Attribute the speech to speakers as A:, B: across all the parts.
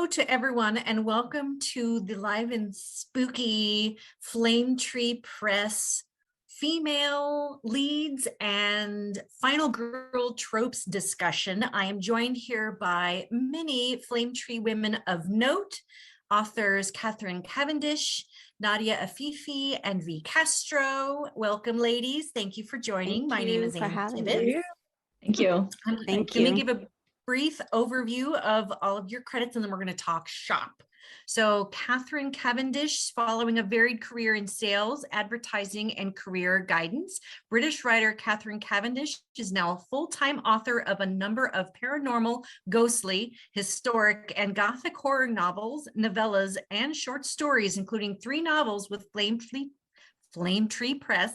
A: Hello to everyone and welcome to the live and spooky Flame Tree Press female leads and final girl tropes discussion. I am joined here by many Flame Tree women of note, authors Catherine Cavendish, Nadia Afifi, and V. Castro. Welcome, ladies. Thank you for joining. My name is Anne Tibbets.
B: Thank you.
A: Let me give a brief overview of all of your credits, and then we're going to talk shop. So Catherine Cavendish, following a varied career in sales, advertising, and career guidance, British writer Catherine Cavendish is now a full-time author of a number of paranormal, ghostly, historic, and gothic horror novels, novellas, and short stories, including 3 novels with Flame Tree Press,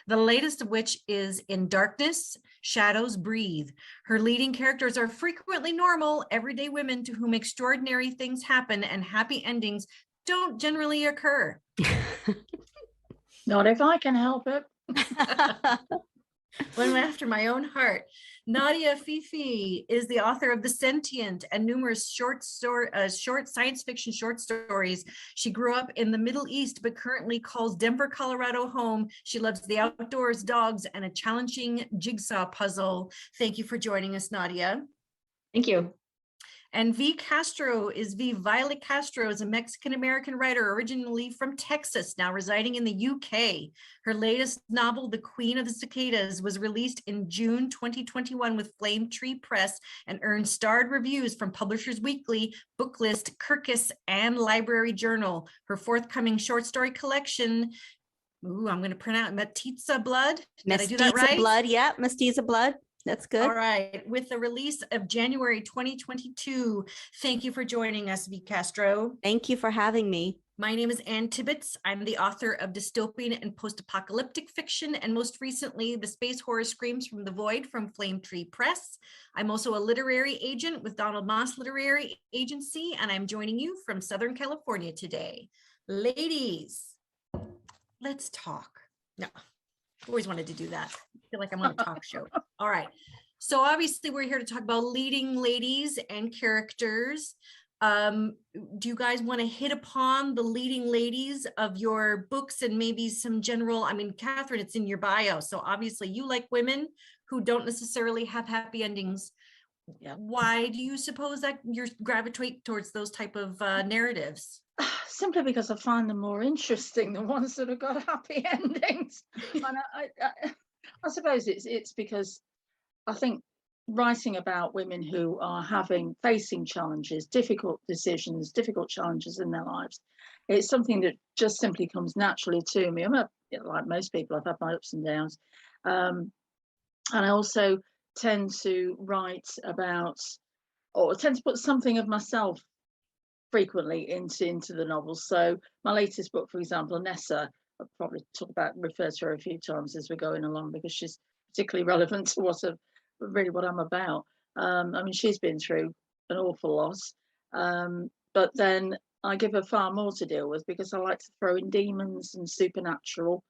A: the latest of which is In Darkness, Shadows Breathe. Her leading characters are frequently normal, everyday women to whom extraordinary things happen and happy endings don't generally occur.
B: Not if I can help it.
A: One after my own heart. Nadia Afifi is the author of The Sentient and numerous short science fiction short stories. She grew up in the Middle East, but currently calls Denver, Colorado home. She loves the outdoors, dogs, and a challenging jigsaw puzzle. Thank you for joining us, Nadia.
B: Thank you.
A: And V. Castro is V. Violet Castro is a Mexican-American writer originally from Texas, now residing in the UK. Her latest novel, The Queen of the Cicadas, was released in June 2021 with Flame Tree Press and earned starred reviews from Publishers Weekly, Booklist, Kirkus, and Library Journal. Her forthcoming short story collection, I'm going to pronounce Mestiza Blood. Did I do that right?
C: Mestiza Blood, yeah, Mestiza Blood. That's good.
A: All right. With the release of January 2022. Thank you for joining us, V. Castro.
C: Thank you for having me.
A: My name is Anne Tibbets. I'm the author of dystopian and post-apocalyptic fiction, and most recently, the space horror Screams from the Void from Flame Tree Press. I'm also a literary agent with Donald Moss Literary Agency, and I'm joining you from Southern California today. Ladies, let's talk. No. Always wanted to do that. I feel like I'm on a talk show. All right. So obviously we're here to talk about leading ladies and characters. Do you guys want to hit upon the leading ladies of your books and maybe some general, Catherine, it's in your bio. So obviously you like women who don't necessarily have happy endings.
B: Yeah.
A: Why do you suppose that you gravitate towards those type of narratives?
B: Simply because I find them more interesting than ones that have got happy endings. And I suppose it's because I think writing about women who are facing challenges, difficult decisions, difficult challenges in their lives, it's something that just simply comes naturally to me. Like most people, I've had my ups and downs. And I also tend to write about, or tend to put something of myself frequently into the novels. So my latest book, for example, Nessa, I'll probably refer to her a few times as we're going along because she's particularly relevant to what I'm about. She's been through an awful loss, but then I give her far more to deal with because I like to throw in demons and supernatural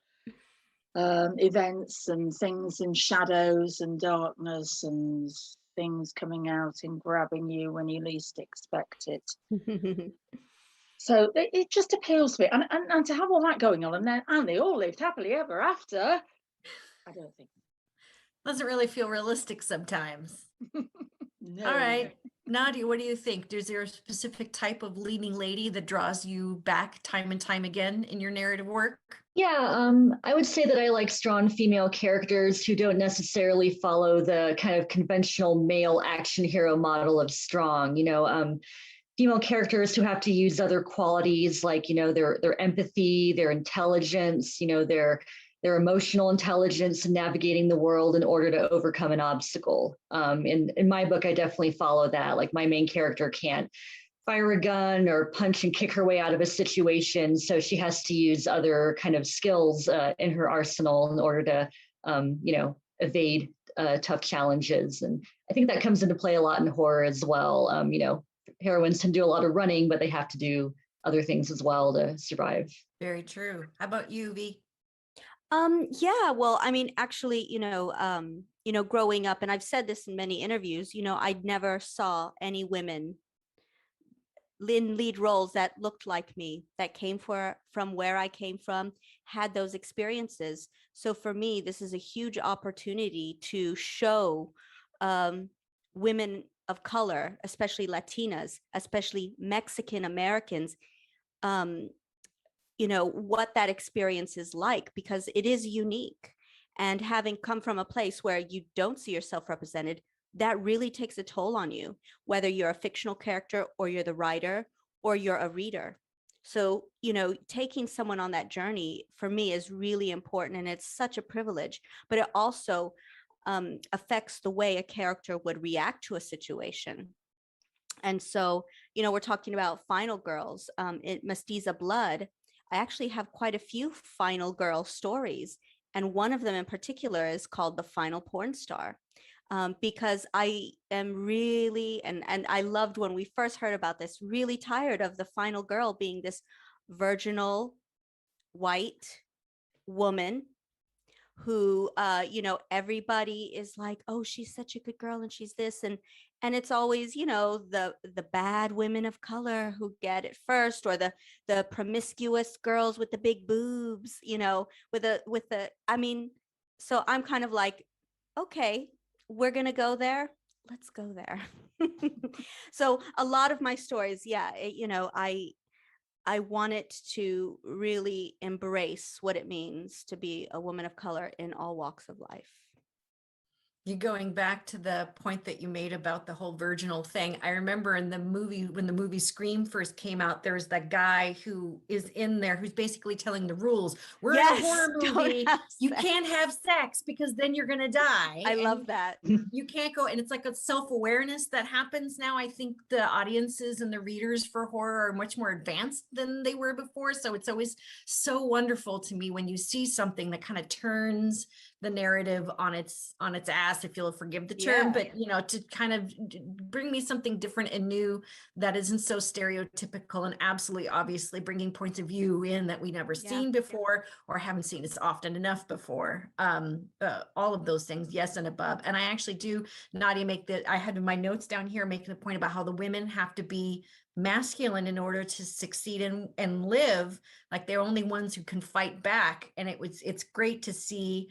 B: events and things and shadows and darkness and things coming out and grabbing you when you least expect it. So it just appeals to me, and to have all that going on, and they all lived happily ever after. I don't think
A: doesn't really feel realistic sometimes.
B: No.
A: All right, Nadia, what do you think? Is there a specific type of leading lady that draws you back time and time again in your narrative work?
D: Yeah, I would say that I like strong female characters who don't necessarily follow the kind of conventional male action hero model of strong. Female characters who have to use other qualities like their empathy, their intelligence, their emotional intelligence in navigating the world in order to overcome an obstacle. In my book, I definitely follow that. Like my main character can't fire a gun or punch and kick her way out of a situation. So she has to use other kind of skills in her arsenal in order to, evade tough challenges. And I think that comes into play a lot in horror as well. Heroines can do a lot of running, but they have to do other things as well to survive.
A: Very true. How about you, V?
C: Yeah, well, actually, growing up, and I've said this in many interviews, I never saw any women lead roles that looked like me, that came from where I came from, had those experiences. So for me, this is a huge opportunity to show women of color, especially Latinas, especially Mexican Americans, what that experience is like, because it is unique. And having come from a place where you don't see yourself represented, that really takes a toll on you, whether you're a fictional character or you're the writer or you're a reader. So, taking someone on that journey for me is really important, and it's such a privilege, but it also affects the way a character would react to a situation. And so, we're talking about Final Girls, Mestiza Blood. I actually have quite a few Final Girl stories. And one of them in particular is called The Final Porn Star, because I am really, and I loved when we first heard about this, really tired of the final girl being this virginal white woman who, everybody is like, oh, she's such a good girl and she's this. And it's always, the bad women of color who get it first, or the promiscuous girls with the big boobs, so I'm kind of like, okay, we're going to go there. Let's go there. So a lot of my stories, I wanted to really embrace what it means to be a woman of color in all walks of life.
A: You going back to the point that you made about the whole virginal thing. I remember in the movie, when the movie Scream first came out, there's that guy who is in there who's basically telling the rules. We're in a horror movie. You can't have sex because then you're going to die.
C: I love that.
A: You can't go. And it's like a self-awareness that happens now. I think the audiences and the readers for horror are much more advanced than they were before. So it's always so wonderful to me when you see something that kind of turns the narrative on its ass, if you'll forgive the term, but to kind of bring me something different and new that isn't so stereotypical, and absolutely obviously bringing points of view in that we never seen before or haven't seen as often enough before. All of those things, yes, and above. And I actually do, Nadia, I had in my notes down here making the point about how the women have to be masculine in order to succeed and live. Like they're only ones who can fight back. And it's great to see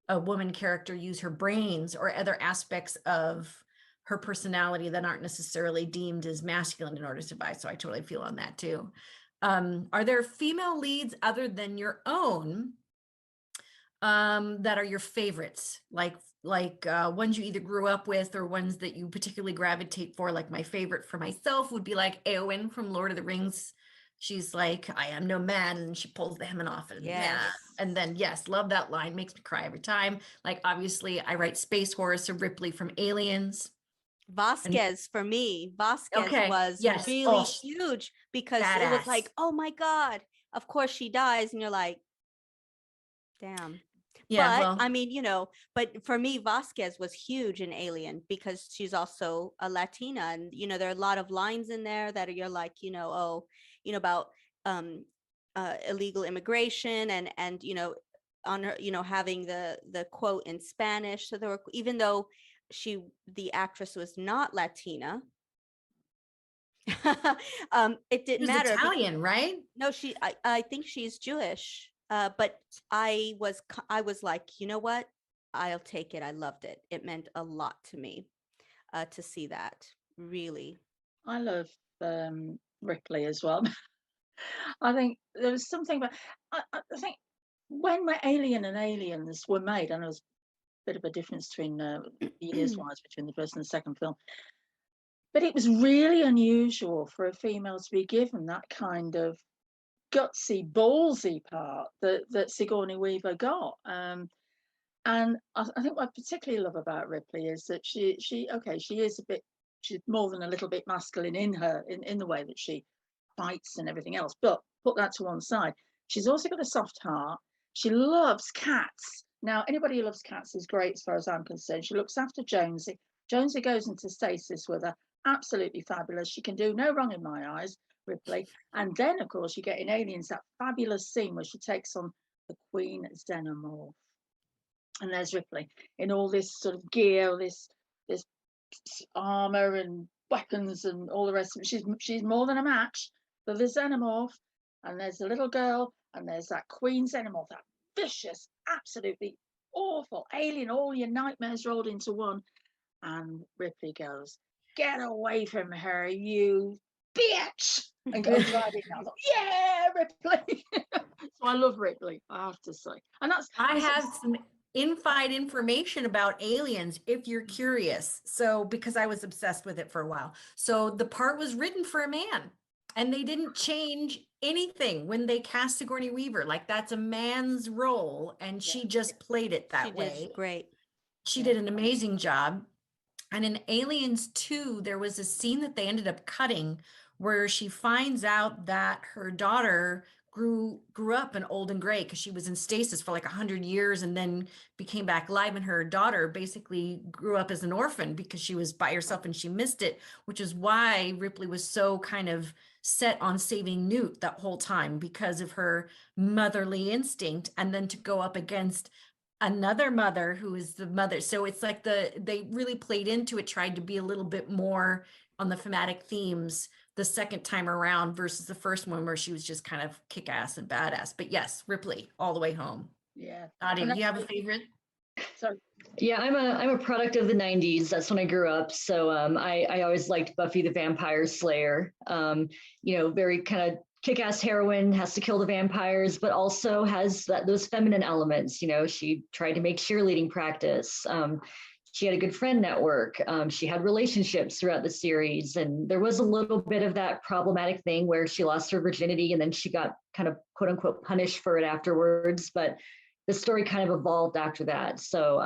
A: a woman character use her brains or other aspects of her personality that aren't necessarily deemed as masculine in order to survive. So I totally feel on that too. Are there female leads other than your own that are your favorites? Like ones you either grew up with or ones that you particularly gravitate for? Like my favorite for myself would be like Éowyn from Lord of the Rings. She's like, I am no man, and she pulls the helmet off, and then yes, love that line, makes me cry every time. Like obviously I write space horror, so Ripley from Aliens.
C: Vasquez for me, was really huge, because it was like, oh my God, of course she dies, and you're like, damn. But I mean, but for me, Vasquez was huge in Alien because she's also a Latina, and there are a lot of lines in there that you're like, about illegal immigration and on her, having the quote in Spanish. So there were, even though the actress was not Latina, it didn't matter.
A: Italian, right?
C: No, I think she's Jewish. But I was like, you know what? I'll take it. I loved it. It meant a lot to me to see that. Really.
B: I love Ripley as well. I think there was something about, I think when Alien and Aliens were made, and there was a bit of a difference between years-wise between the first and the second film, but it was really unusual for a female to be given that kind of gutsy, ballsy part that Sigourney Weaver got. And I think what I particularly love about Ripley is that she is she's more than a little bit masculine in the way that she fights and everything else, but put that to one side, she's also got a soft heart. She loves cats. Now, anybody who loves cats is great as far as I'm concerned. She looks after Jonesy. Jonesy goes into stasis with her. Absolutely fabulous. She can do no wrong in my eyes, Ripley. And then, of course, you get in Aliens that fabulous scene where she takes on the Queen Xenomorph. And there's Ripley in all this sort of gear, this armor and weapons and all the rest of it. She's more than a match for the xenomorph. And there's the little girl, and there's that queen xenomorph, that vicious, absolutely awful alien, all your nightmares rolled into one. And Ripley goes, "Get away from her, you bitch!" and goes right in. I thought, yeah, Ripley. So I love Ripley, I have to say. And
A: I have some inside information about aliens if you're curious. So, because I was obsessed with it for a while. So the part was written for a man, and they didn't change anything when they cast Sigourney Weaver. Like, that's a man's role, and she just played it that way.
C: Great.
A: She did an amazing job. And in Aliens 2, there was a scene that they ended up cutting where she finds out that her daughter grew up and old and gray because she was in stasis for like 100 years and then became back alive. And her daughter basically grew up as an orphan because she was by herself and she missed it, which is why Ripley was so kind of set on saving Newt that whole time, because of her motherly instinct, and then to go up against another mother who is the mother. So it's like they really played into it, tried to be a little bit more on the thematic themes the second time around versus the first one where she was just kind of kick-ass and badass. But yes, Ripley all the way home.
B: Yeah.
A: Nadia, do you have a favorite?
B: Sorry.
D: Yeah, I'm a product of the 90s. That's when I grew up. So I always liked Buffy the Vampire Slayer. Very kind of kick-ass heroine, has to kill the vampires, but also has those feminine elements. She tried to make cheerleading practice. She had a good friend network. She had relationships throughout the series. And there was a little bit of that problematic thing where she lost her virginity and then she got kind of quote unquote punished for it afterwards. But the story kind of evolved after that. So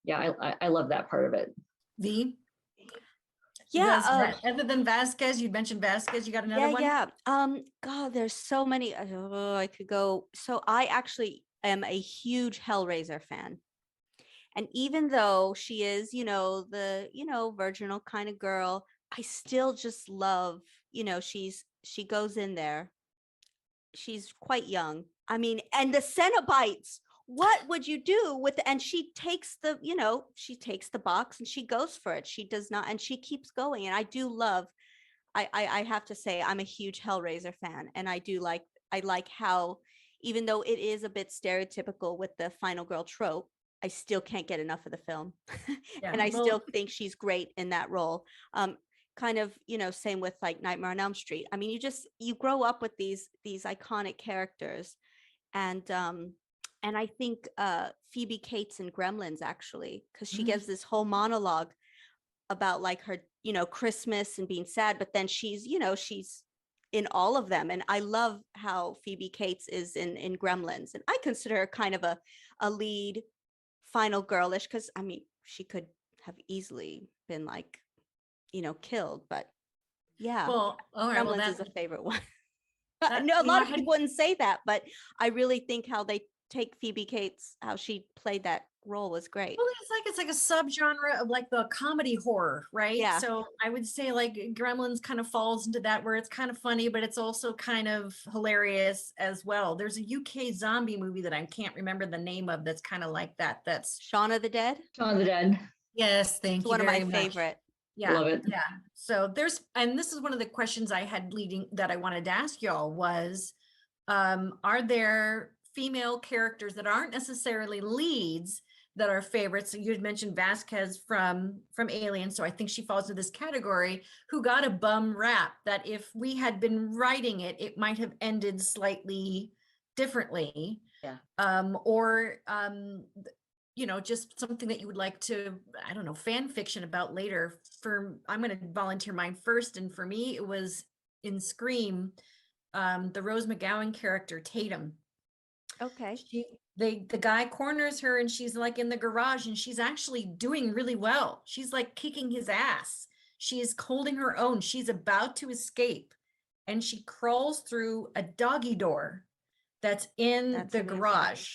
D: I love that part of it.
A: V?
C: Yeah.
A: Other than Vasquez, you mentioned Vasquez, you got another one?
C: Yeah. God, there's so many. I could go. So I actually am a huge Hellraiser fan. And even though she is, the, virginal kind of girl, I still just love, she goes in there. She's quite young. I mean, and the Cenobites, what would you do with, and she takes she takes the box and she goes for it. She does not, and she keeps going. And I do love, I have to say, I'm a huge Hellraiser fan. And I like how, even though it is a bit stereotypical with the final girl trope, I still can't get enough of the film. And I still think she's great in that role. Kind of, same with like Nightmare on Elm Street. I mean, you grow up with these iconic characters. And I think Phoebe Cates in Gremlins, actually, because she gives this whole monologue about like her, Christmas and being sad, but then she's in all of them. And I love how Phoebe Cates is in Gremlins. And I consider her kind of a lead final girlish, because I mean, she could have easily been like, killed, but yeah.
A: Well, all right,
C: Gremlins is a favorite one.
A: That,
C: No, a lot of people wouldn't say that, but I really think how they take Phoebe Cates, how she played that role was great.
A: Well, it's like a subgenre of like the comedy horror, right?
C: Yeah.
A: So I would say like Gremlins kind of falls into that, where it's kind of funny, but it's also kind of hilarious as well. There's a UK zombie movie that I can't remember the name of that's kind of like that. That's
C: Shaun of the Dead.
D: Shaun of the Dead.
A: Yes, thank
C: It's
A: you.
C: one of my
A: very much.
C: favorite.
A: Yeah,
D: Love it.
A: yeah. So and this is one of the questions I had that I wanted to ask y'all was, are there female characters that aren't necessarily leads that are favorites? So you had mentioned Vasquez from Alien, so I think she falls into this category, who got a bum rap that if we had been writing it, it might have ended slightly differently.
B: Yeah.
A: Just something that you would like to, I don't know, fan fiction about later. I'm going to volunteer mine first. And for me, it was in Scream, the Rose McGowan character, Tatum.
C: Okay.
A: The guy corners her and she's like in the garage and she's actually doing really well. She's like kicking his ass. She is holding her own. She's about to escape and she crawls through a doggy door that's in the
C: amazing.
A: garage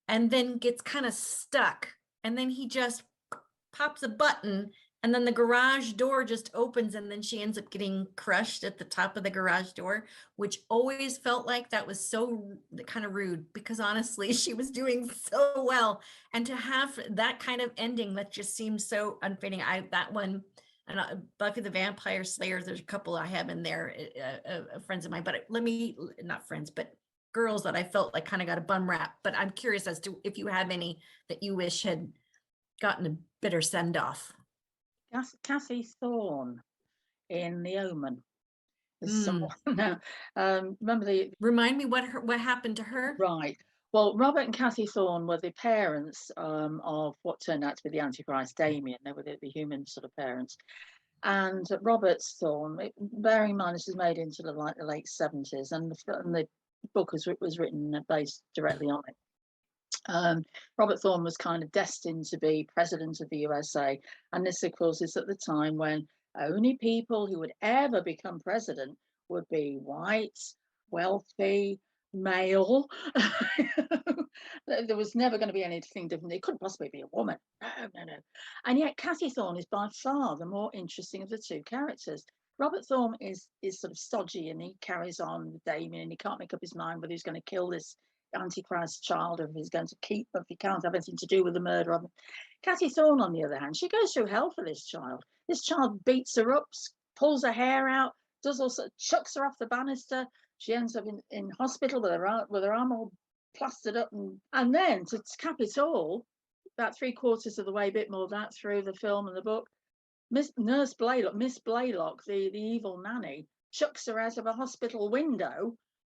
A: and then gets kind of stuck. And then he just pops a button and then the garage door just opens and then she ends up getting crushed at the top of the garage door, which always felt like that was so kind of rude, because honestly, she was doing so well. And to have that kind of ending that just seems so unfitting, that one, and Buffy the Vampire Slayer. There's a couple I have in there, friends of mine, but not friends, but girls that I felt like kind of got a bum rap. But I'm curious as to if you have any that you wish had gotten a better send off.
B: Cassie Thorne in The Omen.
A: Mm.
B: Remember
A: Remind me what happened to her?
B: Right. Well, Robert and Cassie Thorne were the parents of what turned out to be the Antichrist, Damien. They were the human sort of parents. And Robert Thorne, bearing in mind this was made into the late 70s, and the book was written based directly on it. Robert Thorne was kind of destined to be president of the USA, and this, of course, is at the time when only people who would ever become president would be white, wealthy, male. There was never going to be anything different. It couldn't possibly be a woman. No. And yet Cassie Thorne is by far the more interesting of the two characters. Robert Thorne is sort of stodgy, and he carries on with Damien, and he can't make up his mind whether he's going to kill this Antichrist child, or if he's going to keep, if he can't have anything to do with the murder of him. Cassie Thorne, on the other hand, she goes through hell for this child. This child beats her up, pulls her hair out, does also chucks her off the banister. She ends up in hospital with her arm all plastered up, and then to cap it all, about 3/4 of the way, a bit more that through the film and the book, Miss Blaylock, the evil nanny, chucks her out of a hospital window.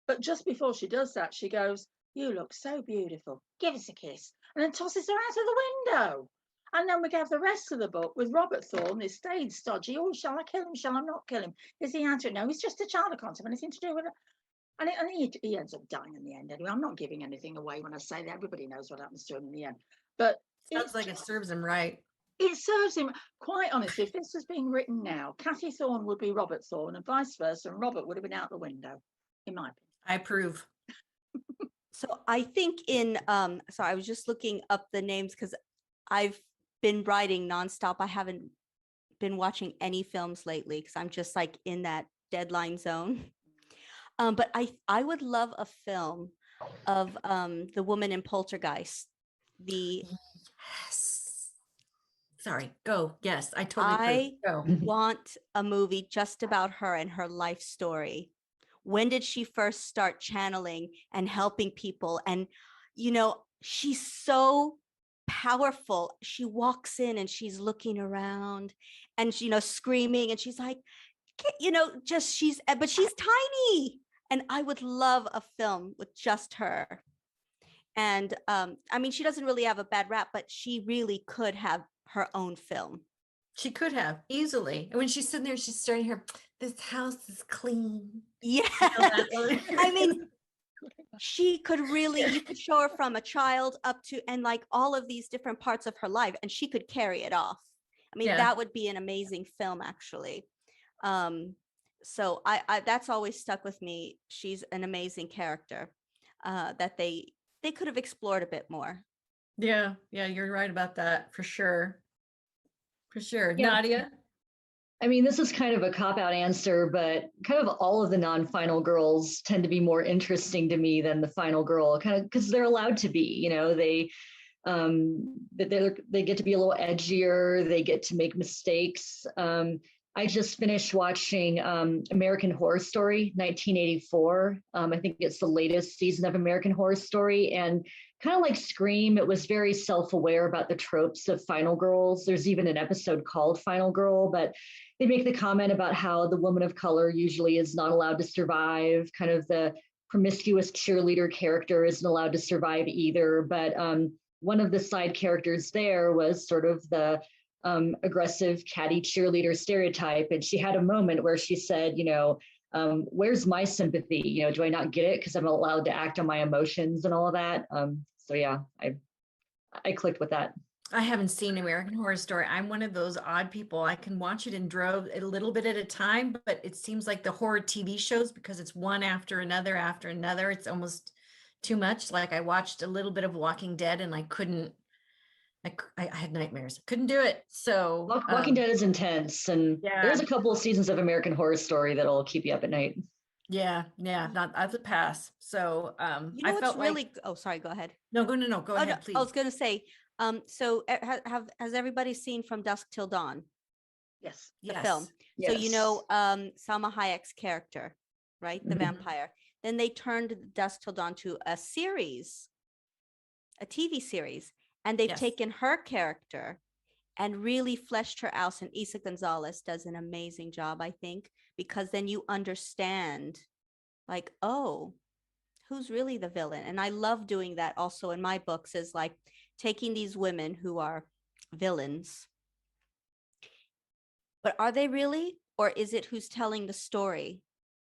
B: But just before she does that, she goes, "You look so beautiful. Give us a kiss," and then tosses her out of the window. And then we have the rest of the book with Robert Thorne, this stayed stodgy. Oh, shall I kill him? Shall I not kill him? Is the answer no? He's just a child. I can't have anything to do with it. And he ends up dying in the end. Anyway, I'm not giving anything away when I say that. Everybody knows what happens to him in the end. But
A: sounds like it serves him right.
B: It serves him. Quite honestly, if this was being written now, Cassie Thorne would be Robert Thorne, and vice versa, and Robert would have been out the window, in my opinion.
A: I approve.
C: So I think so I was just looking up the names because I've been writing nonstop. I haven't been watching any films lately because I'm just like in that deadline zone. But I would love a film of the woman in Poltergeist.
A: Yes. Sorry, go. Yes, I totally agree.
C: Want a movie just about her and her life story. When did she first start channeling and helping people? And, she's so powerful. She walks in and she's looking around and, screaming, and she's like, but she's tiny. And I would love a film with just her. And she doesn't really have a bad rap, but she really could have her own film.
A: She could have easily. And when she's sitting there, she's staring here, this house is clean.
C: Yeah. She could really, you could show her from a child up to, and like all of these different parts of her life, and she could carry it off. That would be an amazing film, actually. So I that's always stuck with me. She's an amazing character that they could have explored a bit more.
A: Yeah, you're right about that, for sure. Yeah. Nadia?
D: This is kind of a cop-out answer, but kind of all of the non-final girls tend to be more interesting to me than the final girl, kind of because they're allowed to be, they get to be a little edgier, they get to make mistakes. I just finished watching American Horror Story 1984. I think it's the latest season of American Horror Story, and kind of like Scream, it was very self-aware about the tropes of final girls. There's even an episode called Final Girl, but they make the comment about how the woman of color usually is not allowed to survive. Kind of the promiscuous cheerleader character isn't allowed to survive either. But one of the side characters there was sort of the aggressive, catty cheerleader stereotype. And she had a moment where she said, where's my sympathy? Do I not get it because I'm allowed to act on my emotions and all of that? So yeah, I clicked with that.
A: I haven't seen American Horror Story. I'm one of those odd people. I can watch it in droves a little bit at a time, but it seems like the horror TV shows, because it's one after another, it's almost too much. Like I watched a little bit of Walking Dead and I couldn't, I had nightmares. Couldn't do it. So
D: Walking Dead is intense, and there's a couple of seasons of American Horror Story that'll keep you up at night.
A: Yeah, not as a pass. So
C: I felt really. Oh, sorry. Go ahead.
A: No. Go ahead, please.
C: I was going to say. So has everybody seen From Dusk Till Dawn?
B: Yes.
C: the
A: Yes.
C: film. So, you know, Salma Hayek's character, right? The
D: Mhm.
C: vampire. Then they turned Dusk Till Dawn to a series, a TV series, and they've
A: Yes.
C: taken her character and really fleshed her out. And Isa Gonzalez does an amazing job, I think, because then you understand, like, oh, who's really the villain? And I love doing that also in my books, is like taking these women who are villains, but are they really? Or is it who's telling the story?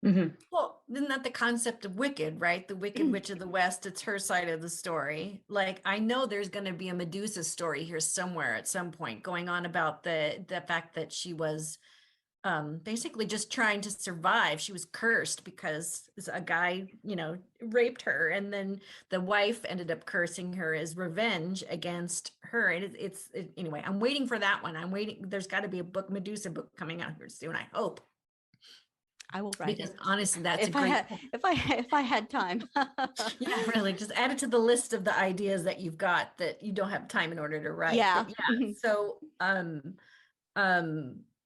D: Mhm.
A: Well, isn't that the concept of Wicked, right? The Wicked Witch of the West, it's her side of the story. Like, I know there's going to be a Medusa story here somewhere at some point going on about the fact that she was basically just trying to survive. She was cursed because a guy, you know, raped her, and then the wife ended up cursing her as revenge against her. And anyway, I'm waiting for that one. I'm waiting. There's got to be a Medusa book coming out here soon, I hope.
C: I will write
A: Because
C: it.
A: honestly, that's
C: If
A: a
C: I
A: great
C: had, if I had time.
A: yeah, really, just add it to the list of the ideas that you've got that you don't have time in order to write.
C: Yeah.
A: But yeah, so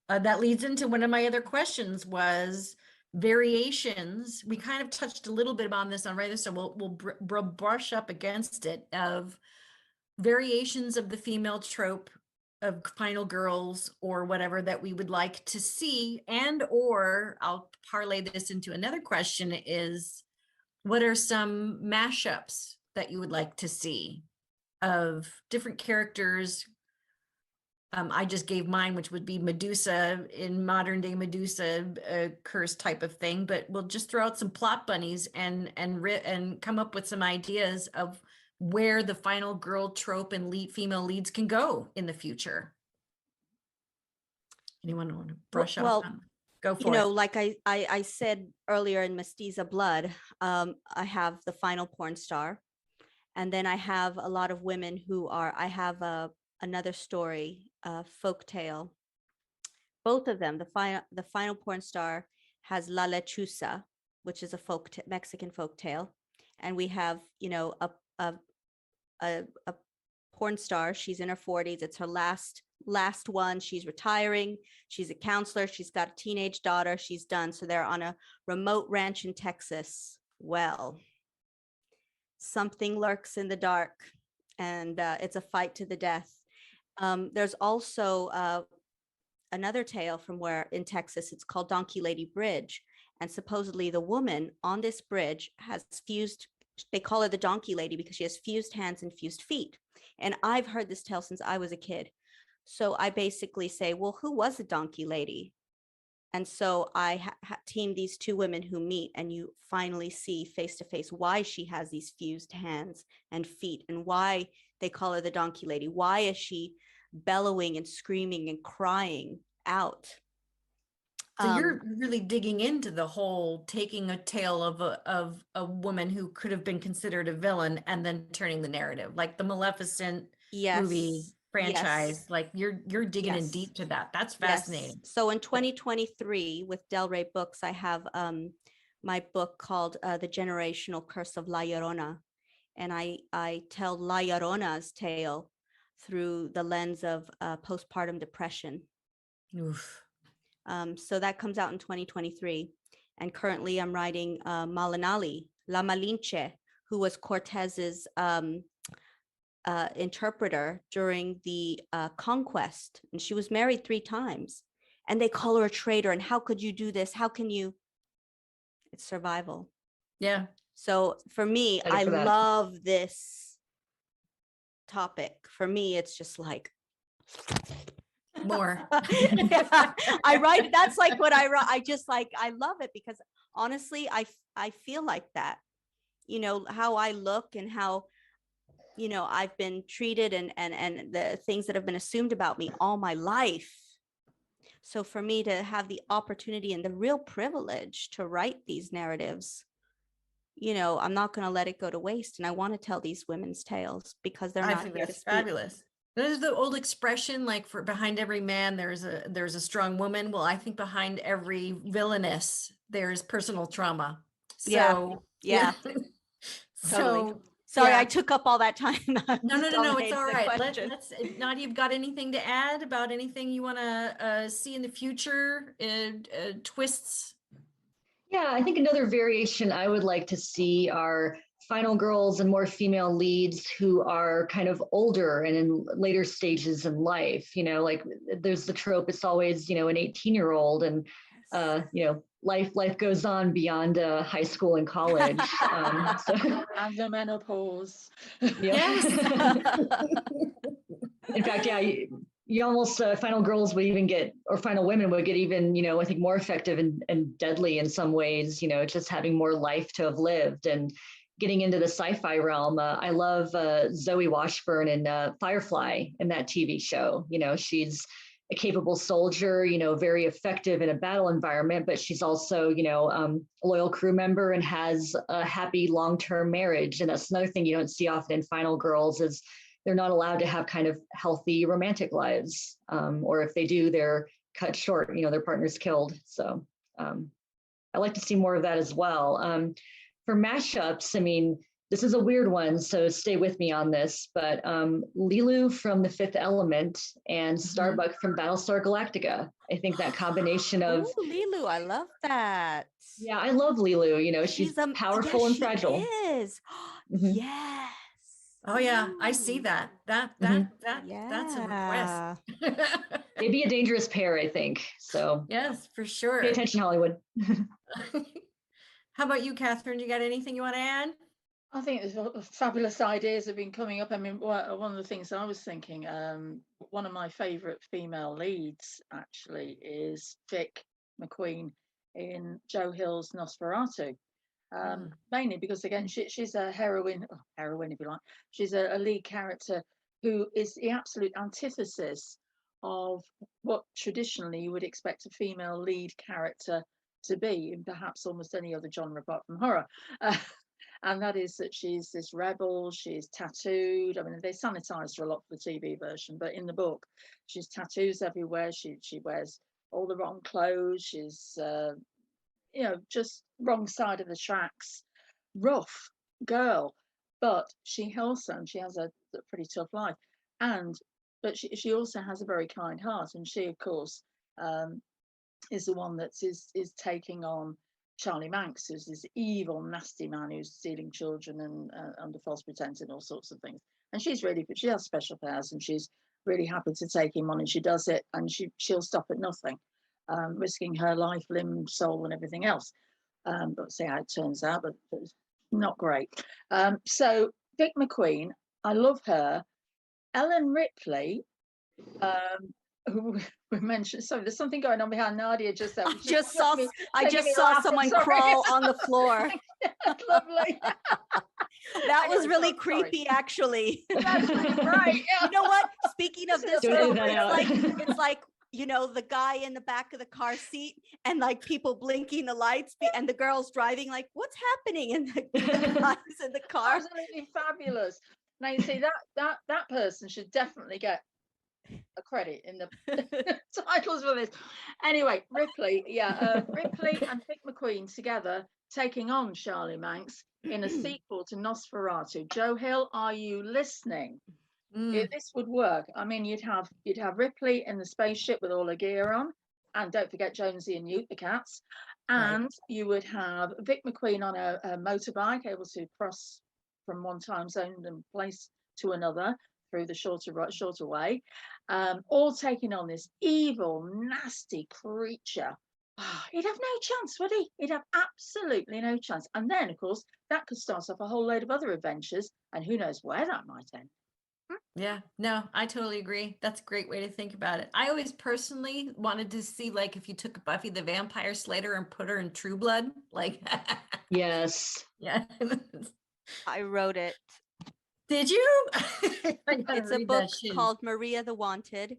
A: that leads into one of my other questions was variations. We kind of touched a little bit on this already, so we'll brush up against it, of variations of the female trope of final girls or whatever that we would like to see. And or I'll parlay this into another question, is what are some mashups that you would like to see of different characters? I just gave mine, which would be Medusa in modern day Medusa, curse type of thing. But we'll just throw out some plot bunnies and come up with some ideas of where the final girl trope and female leads can go in the future. Anyone want to brush off on? Go for
C: you know,
A: it.
C: like I said earlier in Mestiza Blood, I have the final porn star, and then I have a lot of women who are. I have another story, folk tale. Both of them, the final porn star has La Lechuza, which is a Mexican folk tale, and we have, you know, a porn star. She's in her 40s. It's her last one. She's retiring. She's a counselor. She's got a teenage daughter. She's done. So they're on a remote ranch in Texas. Well, something lurks in the dark, and it's a fight to the death. There's also another tale from where in Texas, it's called Donkey Lady Bridge. And supposedly the woman on this bridge has fused, they call her the Donkey Lady because she has fused hands and fused feet. And I've heard this tale since I was a kid. So I basically say, well, who was the Donkey Lady? And so I team these two women who meet, and you finally see face to face why she has these fused hands and feet, and why they call her the Donkey Lady. Why is she bellowing and screaming and crying out?
A: So you're really digging into the whole, taking a tale of a woman who could have been considered a villain and then turning the narrative, like the Maleficent movie franchise.
C: Yes.
A: Like you're digging in deep to that. That's fascinating.
C: Yes. So in 2023 with Del Rey Books, I have my book called The Generational Curse of La Llorona. And I tell La Llorona's tale through the lens of postpartum depression.
A: Oof.
C: So that comes out in 2023. And currently I'm writing Malinali, La Malinche, who was Cortez's interpreter during the conquest. And she was married 3 times. And they call her a traitor. And how could you do this? How can you? It's survival.
A: Yeah.
C: So for me, I love this topic. For me, it's just like
A: more.
C: I write, that's like what I write. I just like, I love it because honestly, I feel like that, you know, how I look and how, you know, I've been treated and the things that have been assumed about me all my life. So for me to have the opportunity and the real privilege to write these narratives, you know, I'm not going to let it go to waste. And I want to tell these women's tales because they're not here to speak.
A: Fabulous. There's the old expression, like, for behind every man, there's a strong woman. Well, I think behind every villainess, there's personal trauma. So
C: yeah.
A: So
C: Totally. Sorry,
A: Yeah.
C: I took up all that time.
A: No, it's
C: Dominated
A: all
C: the
A: right.
C: question.
A: Let's, Nadia, you've got anything to add about anything you want to see in the future, twists?
D: Yeah, I think another variation I would like to see are final girls and more female leads who are kind of older and in later stages in life. You know, like there's the trope, it's always, you know, an 18-year-old and, you know, life goes on beyond high school and college. So,
B: And the menopause.
A: Yes.
D: in fact, yeah, you almost final girls would even get, or final women would get even, you know, I think more effective and deadly in some ways, you know, just having more life to have lived. And getting into the sci-fi realm, I love Zoe Washburn in Firefly in that TV show. You know, she's a capable soldier, you know, very effective in a battle environment, but she's also, you know, a loyal crew member and has a happy long-term marriage. And that's another thing you don't see often in final girls is they're not allowed to have kind of healthy romantic lives. Or if they do, they're cut short, you know, their partner's killed. So I like to see more of that as well. For mashups, I mean, this is a weird one, so stay with me on this, but Lilu from The Fifth Element and Starbuck from Battlestar Galactica. I think that combination of...
C: Ooh, Lilu, I love that.
D: Yeah, I love Lilu. You know, she's powerful and
C: she
D: fragile.
C: Is.
D: Mhm.
C: Yes.
A: Oh yeah, I see
C: Ooh.
A: that. That's a request.
D: They'd be a dangerous pair, I think. So
A: Yes, for sure.
D: pay attention, Hollywood.
A: How about you, Catherine? You got anything you want to add?
B: I think there's fabulous ideas have been coming up. I mean, one of the things I was thinking, one of my favourite female leads actually is Vic McQueen in Joe Hill's Nosferatu. Mainly because, again, she's a heroine if you like. She's a lead character who is the absolute antithesis of what traditionally you would expect a female lead character to be in perhaps almost any other genre apart from horror. And that is that she's this rebel, she's tattooed. I mean, they sanitized her a lot for the TV version, but in the book, she's tattoos everywhere. She wears all the wrong clothes. She's, you know, just wrong side of the tracks, rough girl. But she also, she has a pretty tough life. But she also has a very kind heart. And she, of course, is the one that is taking on Charlie Manx, who's this evil, nasty man who's stealing children and under false pretense and all sorts of things. And she has special powers, and she's really happy to take him on, and she does it, and she'll stop at nothing, risking her life, limb, soul, and everything else. But see how it turns out, but it's not great. So Vic McQueen, I love her. Ellen Ripley, who we mentioned. So there's something going on behind Nadia just there.
C: I just saw someone crawl on the floor.
B: Lovely.
C: That was really creepy, actually.
B: That's right. Yeah.
C: You know what? Speaking of this, it's like, you know, the guy in the back of the car seat and like people blinking the lights and the girl's driving like, what's happening? And the guys in the car.
B: Absolutely fabulous. Now you see that person should definitely get a credit in the titles for this. Anyway, Ripley and Vic McQueen together taking on Charlie Manx in a sequel to Nosferatu. Joe Hill, are you listening? This would work. I mean, you'd have Ripley in the spaceship with all her gear on, and don't forget Jonesy and Newt the cats, and you would have Vic McQueen on a motorbike, able to cross from one time zone and place to another through the shorter way, all taking on this evil, nasty creature. He'd have no chance, would he? He'd have absolutely no chance. And then, of course, that could start off a whole load of other adventures, and who knows where that might end.
A: Yeah, no, I totally agree. That's a great way to think about it. I always personally wanted to see, like, if you took Buffy the Vampire Slayer and put her in True Blood, like.
D: Yes.
A: Yeah.
C: I wrote it.
A: Did you?
C: It's a book called Maria the Wanted.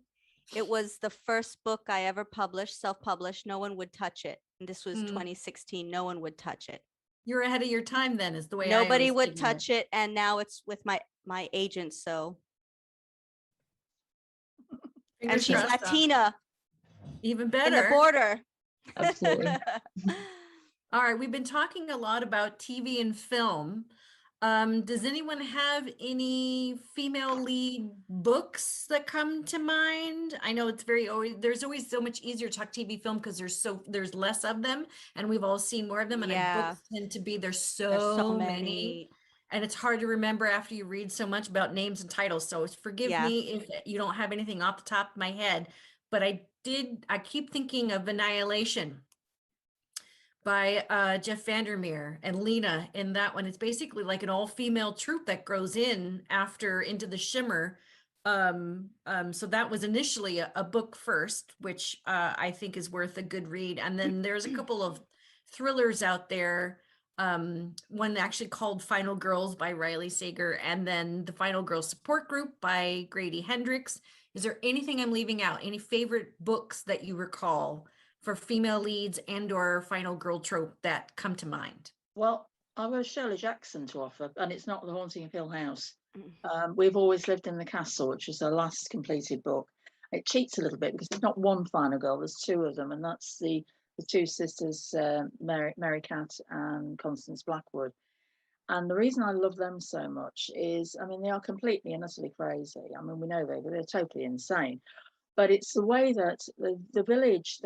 C: It was the first book I ever published, self-published. No one would touch it. And this was 2016. No one would touch it.
A: You're ahead of your time then, is the way
C: nobody would touch it. And now it's with my agent, so. And she's Latina.
A: Even better.
C: In the border.
D: Absolutely.
A: All right, we've been talking a lot about TV and film. Does anyone have any female lead books that come to mind? I know it's there's always so much easier to talk TV film because there's less of them and we've all seen more of them. And
C: Yeah.
A: books tend to be, there's
C: There's
A: so many. And it's hard to remember after you read so much about names and titles. So forgive
C: Yeah.
A: me if you don't have anything off the top of my head, but I keep thinking of Annihilation by Jeff Vandermeer and Lena in that one. It's basically like an all-female troupe that grows into the Shimmer. So that was initially a book first, which I think is worth a good read. And then there's a couple of thrillers out there. One actually called Final Girls by Riley Sager, and then the Final Girls Support Group by Grady Hendrix. Is there anything I'm leaving out? Any favorite books that you recall for female leads and or final girl trope that come to mind?
B: Well, I've got Shirley Jackson to offer, and it's not The Haunting of Hill House. We've Always Lived in the Castle, which is her last completed book. It cheats a little bit because there's not one final girl, there's two of them, and that's the two sisters, Mary Cat and Constance Blackwood. And the reason I love them so much is, I mean, they are completely and utterly crazy. I mean, we know they're totally insane. But it's the way that their village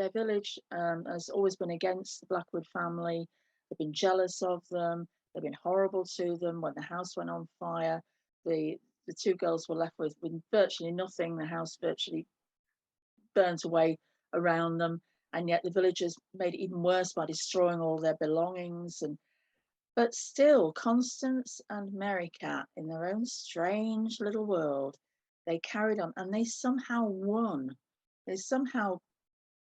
B: has always been against the Blackwood family. They've been jealous of them. They've been horrible to them. When the house went on fire, the two girls were left with virtually nothing. The house virtually burnt away around them. And yet the villagers made it even worse by destroying all their belongings. But still, Constance and Mary Cat, in their own strange little world, they carried on and they somehow won. They somehow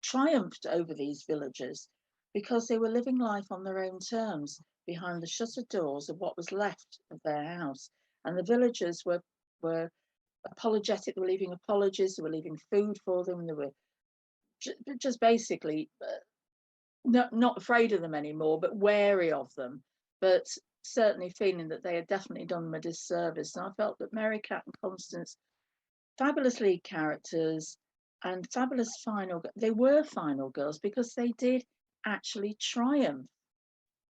B: triumphed over these villagers because they were living life on their own terms behind the shuttered doors of what was left of their house. And the villagers were apologetic. They were leaving apologies. They were leaving food for them. They were just basically not afraid of them anymore, but wary of them. But certainly feeling that they had definitely done them a disservice. And I felt that Mary Cat and Constance, fabulous lead characters and fabulous they were final girls because they did actually triumph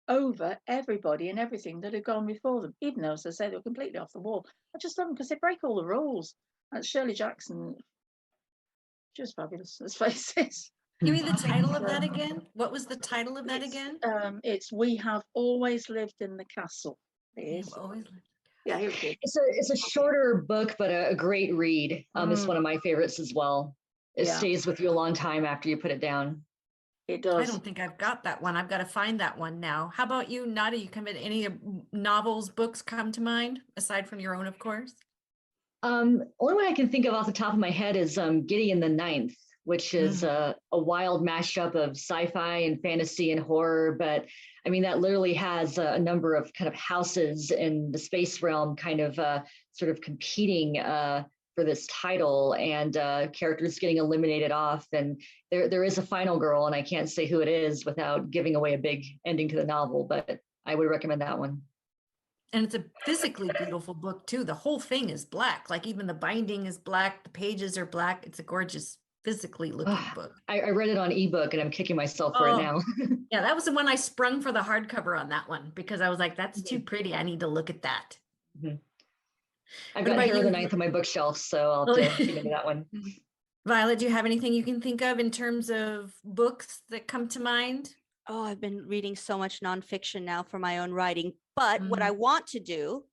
B: over everybody and everything that had gone before them, even though, as I say, they were completely off the wall. I just love them because they break all the rules. And Shirley Jackson, she was fabulous, let's face it.
A: Give me the title of that again. What was the title of that again?
B: It's We Have Always Lived in the Castle. It is. Yeah, here it is.
D: It's a shorter book, but a great read. It's one of my favorites as well. It stays with you a long time after you put it down.
B: It does.
A: I don't think I've got that one. I've got to find that one now. How about you, Nadia? You come in, any novels, books come to mind aside from your own, of course?
D: Only one I can think of off the top of my head is Gideon the Ninth, which is a wild mashup of sci-fi and fantasy and horror. But I mean, that literally has a number of kind of houses in the space realm kind of sort of competing for this title, and characters getting eliminated off. And there is a final girl, and I can't say who it is without giving away a big ending to the novel, but I would recommend that one.
A: And it's a physically beautiful book too. The whole thing is black. Like even the binding is black. The pages are black. It's a gorgeous physically looking book.
D: I read it on ebook and I'm kicking myself for it now.
A: Yeah, that was the one I sprung for the hardcover on that one because I was like, that's too pretty. I need to look at that.
D: I've got Hair of the Ninth on my bookshelf, so I'll have to get into that one.
A: Violet, do you have anything you can think of in terms of books that come to mind?
C: Oh, I've been reading so much nonfiction now for my own writing. But what I want to do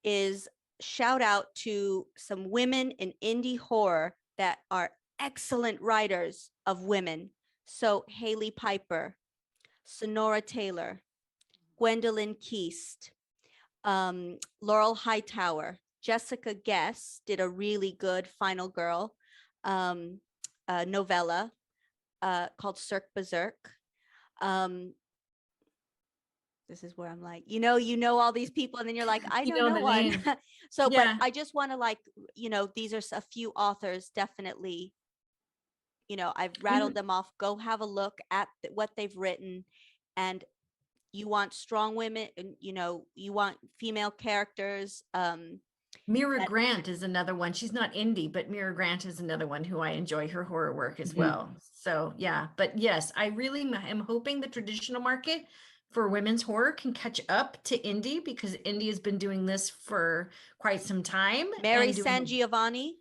C: is shout out to some women in indie horror that are excellent writers of women. So Haley Piper, Sonora Taylor, Gwendolyn Keast, Laurel Hightower, Jessica Guest did a really good Final Girl novella called Cirque Berserk. This is where I'm like, you know all these people, and then you're like, I don't know one. So, yeah. But I just want to these are a few authors, definitely, I've rattled them off. Go have a look at what they've written, and you want strong women, and you want female characters.
A: Mira Grant is another one. She's not indie, but Mira Grant is another one who I enjoy her horror work as well. So yeah, but yes, I really am hoping the traditional market for women's horror can catch up to indie, because indie has been doing this for quite some time.
C: Mary
A: and doing,
C: San Giovanni.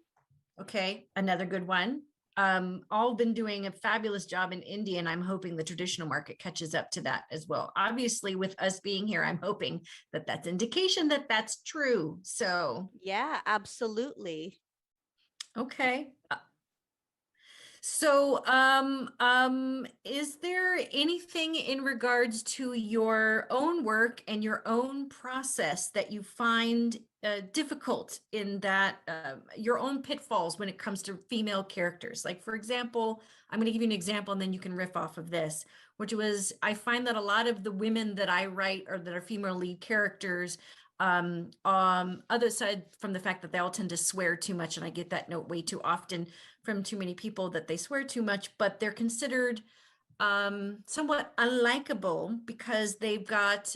A: okay, another good one. All been doing a fabulous job in indie, and I'm hoping the traditional market catches up to that as well. Obviously, with us being here, I'm hoping that that's indication that that's true. So,
C: Yeah, absolutely.
A: okay. So, is there anything in regards to your own work and your own process that you find difficult in that, your own pitfalls when it comes to female characters? Like, for example, I'm going to give you an example and then you can riff off of this, which was, I find that a lot of the women that I write or that are female lead characters, other side from the fact that they all tend to swear too much, and I get that note way too often from too many people that they swear too much, but they're considered somewhat unlikable because they've got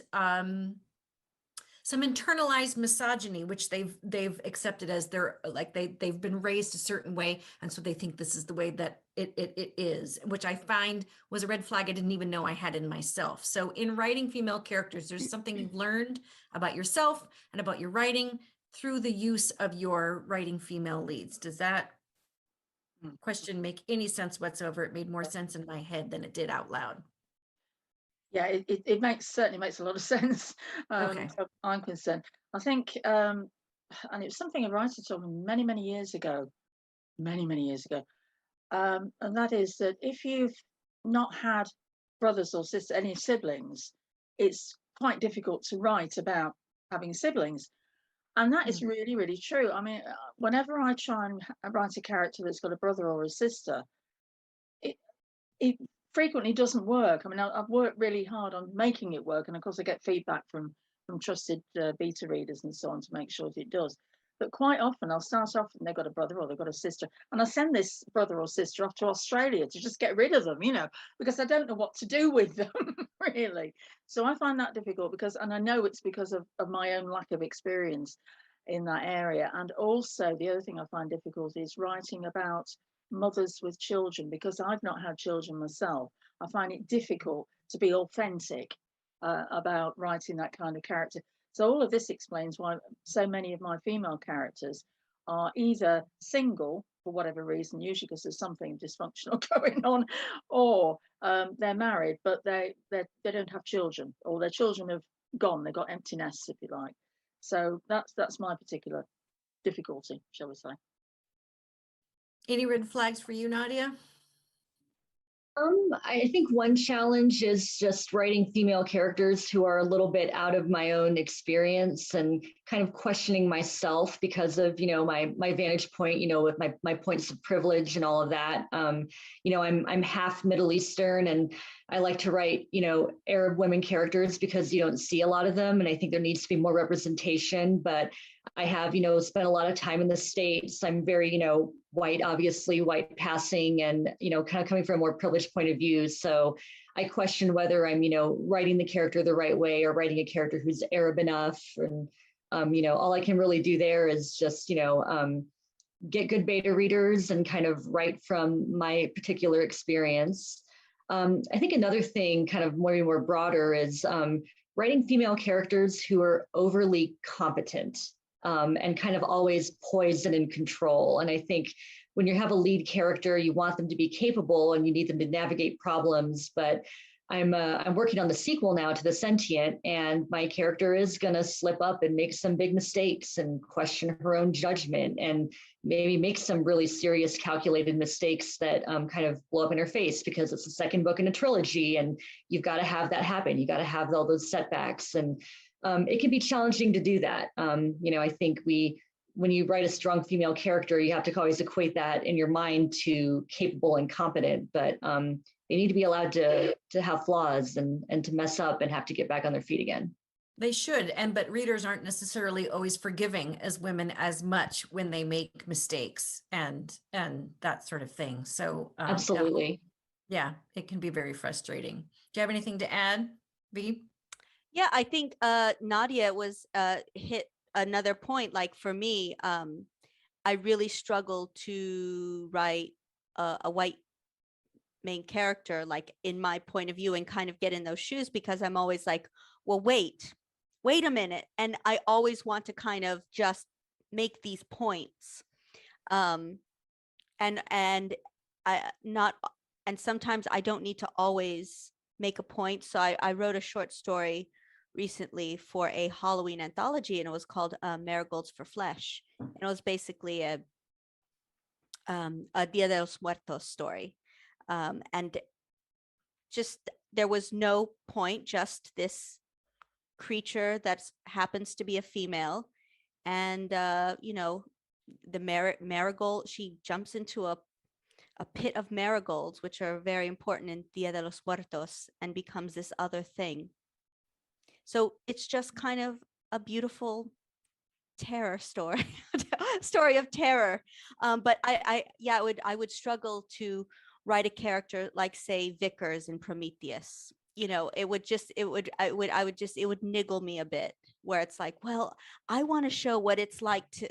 A: some internalized misogyny, which they've accepted as their, like they've been raised a certain way, and so they think this is the way that it is, which I find was a red flag I didn't even know I had in myself. So in writing female characters, there's something you've learned about yourself and about your writing through the use of your writing female leads. Does that question make any sense whatsoever? It made more sense in my head than it did out loud.
B: Yeah, it certainly makes a lot of sense.
A: Okay.
B: So I'm concerned. I think, and it was something a writer told me many years ago, many years ago, and that is that if you've not had brothers or sisters, any siblings, it's quite difficult to write about having siblings. And that is really true. I mean, whenever I try and write a character that's got a brother or a sister, it frequently doesn't work. I mean, I've worked really hard on making it work, and of course I get feedback from trusted beta readers and so on to make sure that it does. But quite often I'll start off and they've got a brother or they've got a sister, and I send this brother or sister off to Australia to just get rid of them, because I don't know what to do with them really. So I find that difficult because, and I know it's because of my own lack of experience in that area. And also the other thing I find difficult is writing about mothers with children, because I've not had children myself. I find it difficult to be authentic about writing that kind of character. So all of this explains why so many of my female characters are either single for whatever reason, usually because there's something dysfunctional going on, or they're married but they don't have children, or their children have gone, they've got empty nests, if you like. So that's my particular difficulty, shall we say.
A: Any red flags for you, Nadia?
D: I think one challenge is just writing female characters who are a little bit out of my own experience and kind of questioning myself because of, my vantage point, with my points of privilege and all of that. I'm half Middle Eastern, and I like to write, Arab women characters because you don't see a lot of them. And I think there needs to be more representation, but I have, spent a lot of time in the States. I'm very, white, obviously white passing, and, kind of coming from a more privileged point of view. So I question whether I'm, writing the character the right way or writing a character who's Arab enough. And, all I can really do there is just, get good beta readers and kind of write from my particular experience. I think another thing kind of more broader is writing female characters who are overly competent. And kind of always poised and in control. And I think when you have a lead character, you want them to be capable and you need them to navigate problems. But I'm working on the sequel now to The Sentient, and my character is going to slip up and make some big mistakes and question her own judgment and maybe make some really serious calculated mistakes that kind of blow up in her face, because it's the second book in a trilogy and you've got to have that happen. You got to have all those setbacks, and it can be challenging to do that. I think when you write a strong female character, you have to always equate that in your mind to capable and competent, but they need to be allowed to have flaws and to mess up and have to get back on their feet again.
A: They should, but readers aren't necessarily always forgiving as women as much when they make mistakes and that sort of thing. So
D: absolutely,
A: yeah, it can be very frustrating. Do you have anything to add, V?
C: Yeah, I think Nadia was hit another point. Like for me, I really struggle to write a white main character, like in my point of view, and kind of get in those shoes, because I'm always like, well, wait a minute. And I always want to kind of just make these points. And I not, and sometimes I don't need to always make a point. So I wrote a short story recently for a Halloween anthology, and it was called Marigolds for Flesh. And it was basically a Dia de los Muertos story. And just, there was no point, just this creature that happens to be a female. And, you know, the marigold, she jumps into a pit of marigolds, which are very important in Dia de los Muertos, and becomes this other thing. So it's just kind of a beautiful terror story, story of terror. But I would struggle to write a character like, say, Vickers in Prometheus. You know, it would niggle me a bit, where it's like, well, I want to show what it's like to,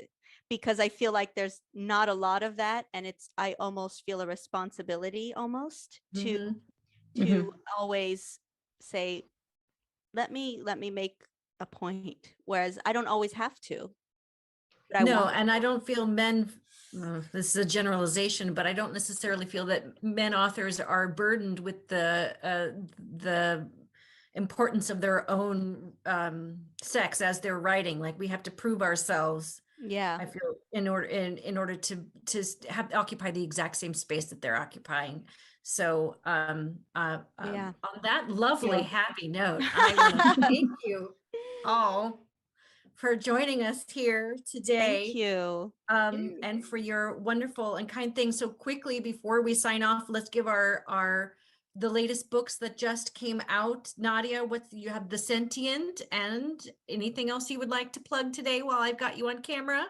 C: because I feel like there's not a lot of that, and I almost feel a responsibility almost to always say, let me make a point, whereas I don't always have to.
A: No, and I don't feel men, this is a generalization, but I don't necessarily feel that men authors are burdened with the importance of their own sex as they're writing. Like, we have to prove ourselves.
C: Yeah,
A: I feel in order to have occupy the exact same space that they're occupying. So on that lovely happy note, I want to thank you all for joining us here today.
C: Thank you.
A: And for your wonderful and kind things. So quickly, before we sign off, let's give the latest books that just came out. Nadia, you have The Sentient, and anything else you would like to plug today while I've got you on camera?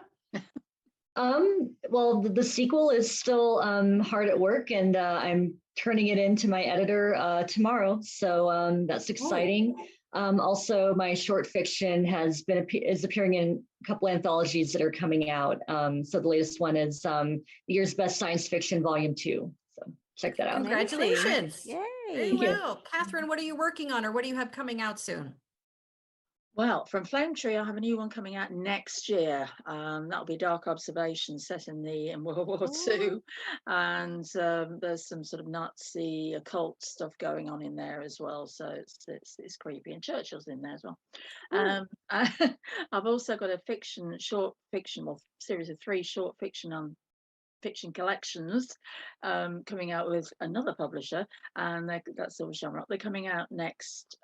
D: Well, the sequel is still hard at work, and I'm turning it into my editor tomorrow. So that's exciting. Also, my short fiction is appearing in a couple anthologies that are coming out. So the latest one is The Year's Best Science Fiction Volume 2. So check that out.
A: Congratulations.
C: Yay.
A: Very well. Catherine, what are you working on, or what do you have coming out soon?
B: Well, from Flame Tree, I have a new one coming out next year. That'll be Dark Observation, set in World War II. And there's some sort of Nazi occult stuff going on in there as well. So it's creepy. And Churchill's in there as well. I've also got a short fiction, series of 3 short fiction collections coming out with another publisher, and that's Silver Shamrock. They're coming out next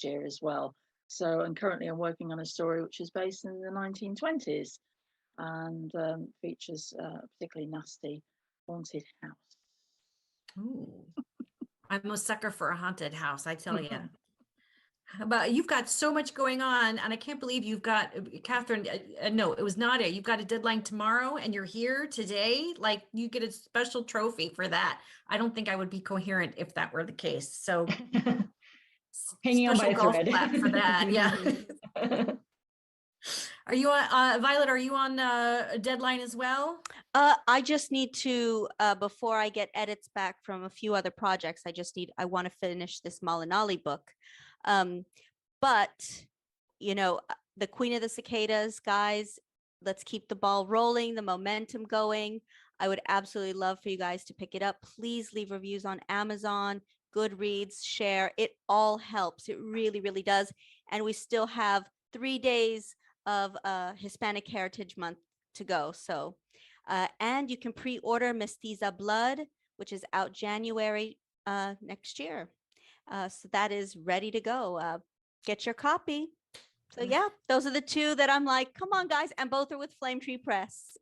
B: year as well. So, and currently I'm working on a story which is based in the 1920s and features a particularly nasty haunted house.
A: Ooh. I'm a sucker for a haunted house, I tell you. But you've got so much going on, and I can't believe you've got, Catherine, no, it was Nadia. You've got a deadline tomorrow and you're here today. Like, you get a special trophy for that. I don't think I would be coherent if that were the case. So
D: hanging on by a thread
A: for that. Yeah. Are you on, Violet, are you on a deadline as well?
C: I just need to, before I get edits back from a few other projects, I want to finish this Malinali book. But, you know, the Queen of the Cicadas, guys, let's keep the ball rolling, the momentum going. I would absolutely love for you guys to pick it up. Please leave reviews on Amazon, Goodreads, share. It all helps. It really, really does. And we still have 3 days of Hispanic Heritage Month to go. So, and you can pre-order Mestiza Blood, which is out January next year. So that is ready to go. Get your copy. So yeah, those are the 2 that I'm like, come on, guys. And both are with Flame Tree Press.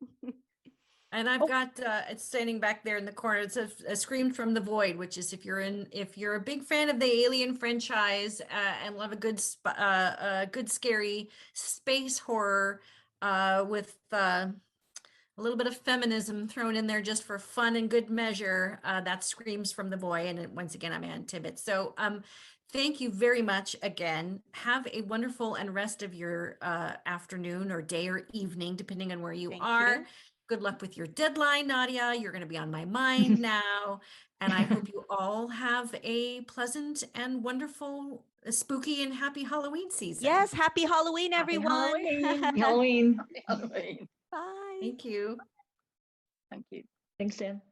A: And I've got it's standing back there in the corner. It's a Scream from the Void, which is if you're a big fan of the Alien franchise and love a good scary space horror with a little bit of feminism thrown in there just for fun and good measure, that Screams from the Void. And once again, I'm Anne Tibbets. So thank you very much again. Have a wonderful and rest of your afternoon or day or evening, depending on where you are. Good luck with your deadline, Nadia. You're going to be on my mind now. And I hope you all have a pleasant and wonderful, spooky and happy Halloween season.
C: Yes, happy Halloween,
B: Happy
C: everyone.
B: Halloween.
D: Halloween.
B: Happy Halloween.
C: Bye.
A: Thank you.
B: Thank you.
D: Thanks, Sam.